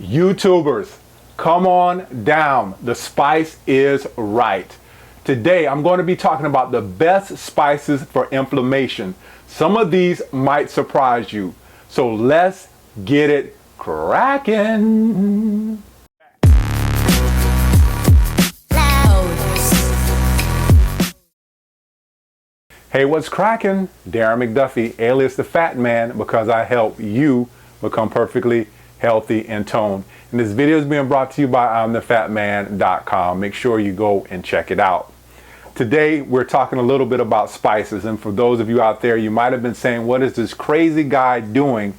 YouTubers, come on down. The spice is right. Today, I'm going to be talking about the best spices for inflammation. Some of these might surprise you. So let's get it cracking. Hey, what's cracking? Darren McDuffie, alias the Fat Man, because I help you become perfectly healthy and toned. And this video is being brought to you by I'mTheFatMan.com. Make sure you go and check it out. Today, we're talking a little bit about spices. And for those of you out there, you might have been saying, what is this crazy guy doing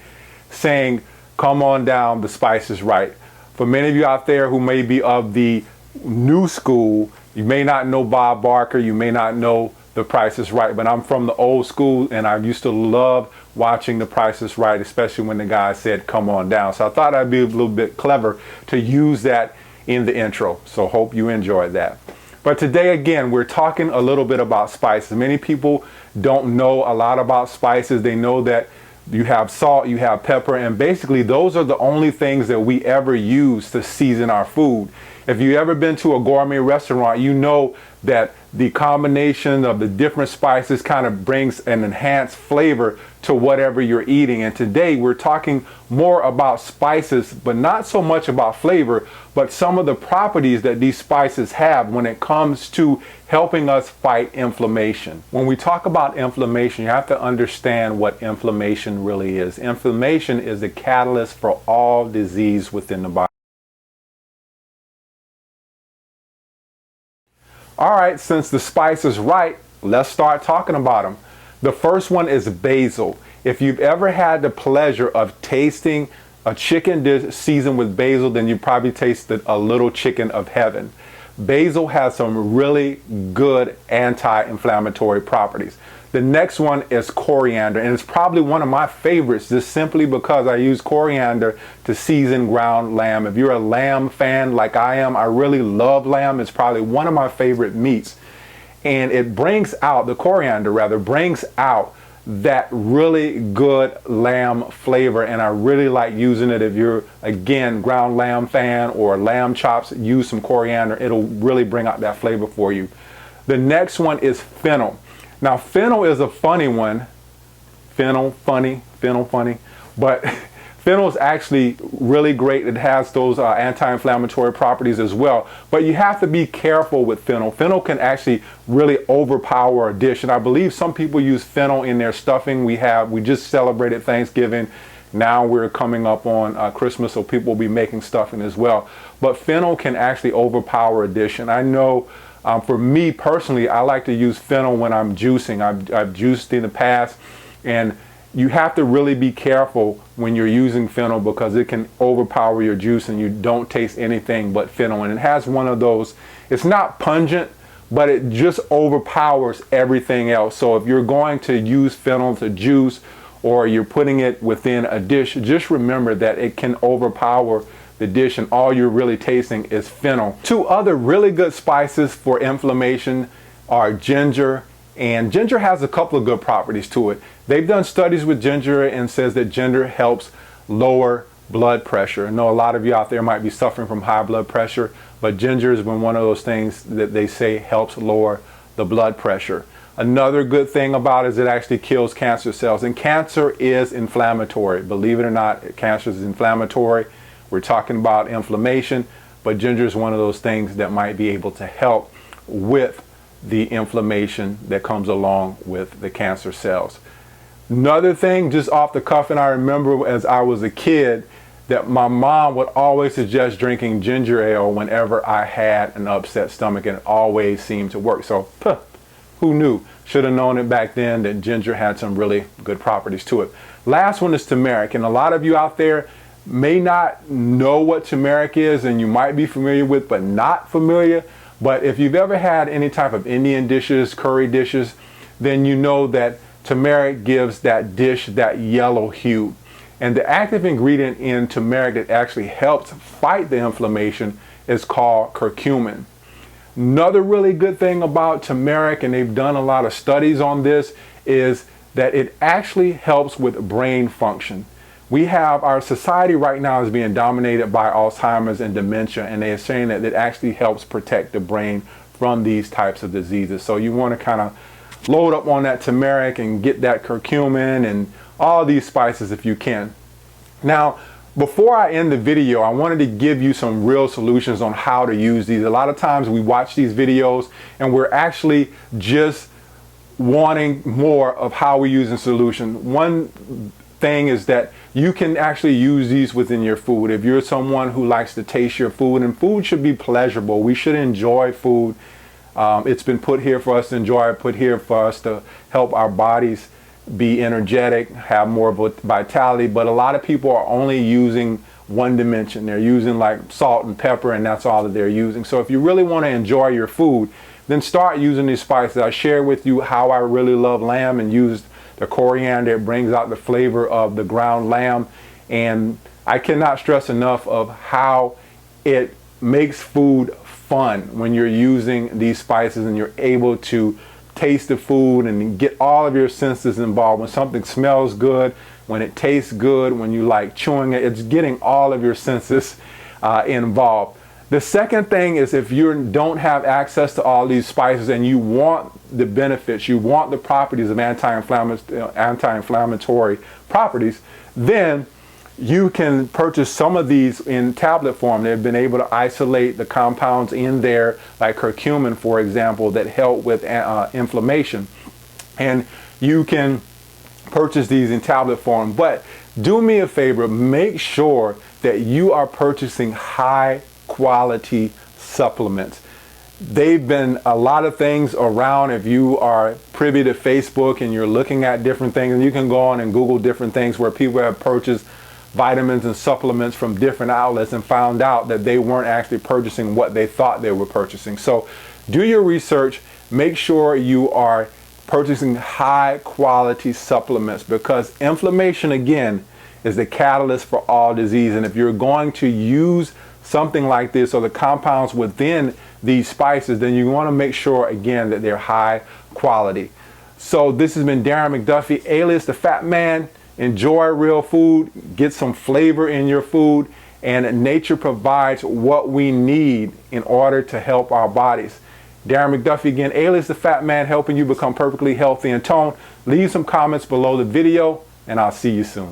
saying, come on down, the spice is right. For many of you out there who may be of the new school, you may not know Bob Barker, you may not know The Price is Right, but I'm from the old school and I used to love watching The Price is Right, especially when the guy said, come on down. So I thought I'd be a little bit clever to use that in the intro. So hope you enjoyed that. But today, again, we're talking a little bit about spices. Many people don't know a lot about spices. They know that you have salt, you have pepper, and basically those are the only things that we ever use to season our food. If you've ever been to a gourmet restaurant, you know that the combination of the different spices kind of brings an enhanced flavor to whatever you're eating. And today we're talking more about spices, but not so much about flavor, but some of the properties that these spices have when it comes to helping us fight inflammation. When we talk about inflammation, you have to understand what inflammation really is. Inflammation is the catalyst for all disease within the body. All right, since the spice is right, let's start talking about them. The first one is basil. If you've ever had the pleasure of tasting a chicken dish seasoned with basil, then you probably tasted a little chicken of heaven. Basil has some really good anti-inflammatory properties. The next one is coriander, and it's probably one of my favorites just simply because I use coriander to season ground lamb. If you're a lamb fan like I am, I really love lamb. It's probably one of my favorite meats. And it brings out, the coriander rather, brings out that really good lamb flavor, and I really like using it. If you're, again, ground lamb fan or lamb chops, use some coriander. It'll really bring out that flavor for you. The next one is fennel. Now, fennel is a funny one. Fennel funny, but fennel is actually really great. It has those anti-inflammatory properties as well, but you have to be careful with fennel. Fennel can actually really overpower a dish, and I believe some people use fennel in their stuffing. We just celebrated Thanksgiving. Now we're coming up on Christmas, so people will be making stuffing as well. But fennel can actually overpower a dish, and I know for me personally, I like to use fennel when I'm juicing. I've juiced in the past, and you have to really be careful when you're using fennel because it can overpower your juice and you don't taste anything but fennel. And it has one of those, it's not pungent, but it just overpowers everything else. So if you're going to use fennel to juice or you're putting it within a dish, just remember that it can overpower the dish and all you're really tasting is fennel. Two other really good spices for inflammation are ginger, and ginger has a couple of good properties to it. They've done studies with ginger and says that ginger helps lower blood pressure. I know a lot of you out there might be suffering from high blood pressure, but ginger has been one of those things that they say helps lower the blood pressure. Another good thing about it is it actually kills cancer cells, and cancer is inflammatory. Believe it or not, cancer is inflammatory. We're talking about inflammation, but ginger is one of those things that might be able to help with the inflammation that comes along with the cancer cells. Another thing, just off the cuff, and I remember as I was a kid that my mom would always suggest drinking ginger ale whenever I had an upset stomach, and it always seemed to work. So, who knew? Should have known it back then that ginger had some really good properties to it. Last one is turmeric, and a lot of you out there may not know what turmeric is, and you might be familiar with but not familiar. But if you've ever had any type of Indian dishes, curry dishes, then you know that turmeric gives that dish that yellow hue. And the active ingredient in turmeric that actually helps fight the inflammation is called curcumin. Another really good thing about turmeric, and they've done a lot of studies on this, is that it actually helps with brain function. Our society right now is being dominated by Alzheimer's and dementia, and they are saying that it actually helps protect the brain from these types of diseases. So you want to kind of load up on that turmeric and get that curcumin and all these spices if you can. Now, before I end the video, I wanted to give you some real solutions on how to use these. A lot of times we watch these videos and we're actually just wanting more of how we use a solution. One thing is that you can actually use these within your food. If you're someone who likes to taste your food, and food should be pleasurable, we should enjoy food. It's been put here for us to enjoy, put here for us to help our bodies be energetic, have more vitality, but a lot of people are only using one dimension. They're using like salt and pepper, and that's all that they're using. So if you really want to enjoy your food, then start using these spices. I share with you how I really love lamb and used the coriander. It brings out the flavor of the ground lamb, and I cannot stress enough of how it makes food fun when you're using these spices and you're able to taste the food and get all of your senses involved. When something smells good, when it tastes good, when you like chewing it, it's getting all of your senses involved. The second thing is, if you don't have access to all these spices and you want the benefits, you want the properties of anti-inflammatory properties, then you can purchase some of these in tablet form. They've been able to isolate the compounds in there, like curcumin, for example, that help with inflammation. And you can purchase these in tablet form. But do me a favor, make sure that you are purchasing high quality supplements. They've been a lot of things around. If you are privy to Facebook and you're looking at different things, and you can go on and Google different things where people have purchased vitamins and supplements from different outlets and found out that they weren't actually purchasing what they thought they were purchasing. So do your research, make sure you are purchasing high quality supplements, because inflammation, again, is the catalyst for all disease. And if you're going to use something like this, or the compounds within these spices, then you want to make sure, again, that they're high quality. So this has been Darren McDuffie, alias the Fat Man. Enjoy real food, get some flavor in your food, and nature provides what we need in order to help our bodies. Darren McDuffie again, alias the Fat Man, helping you become perfectly healthy and toned. Leave some comments below the video, and I'll see you soon.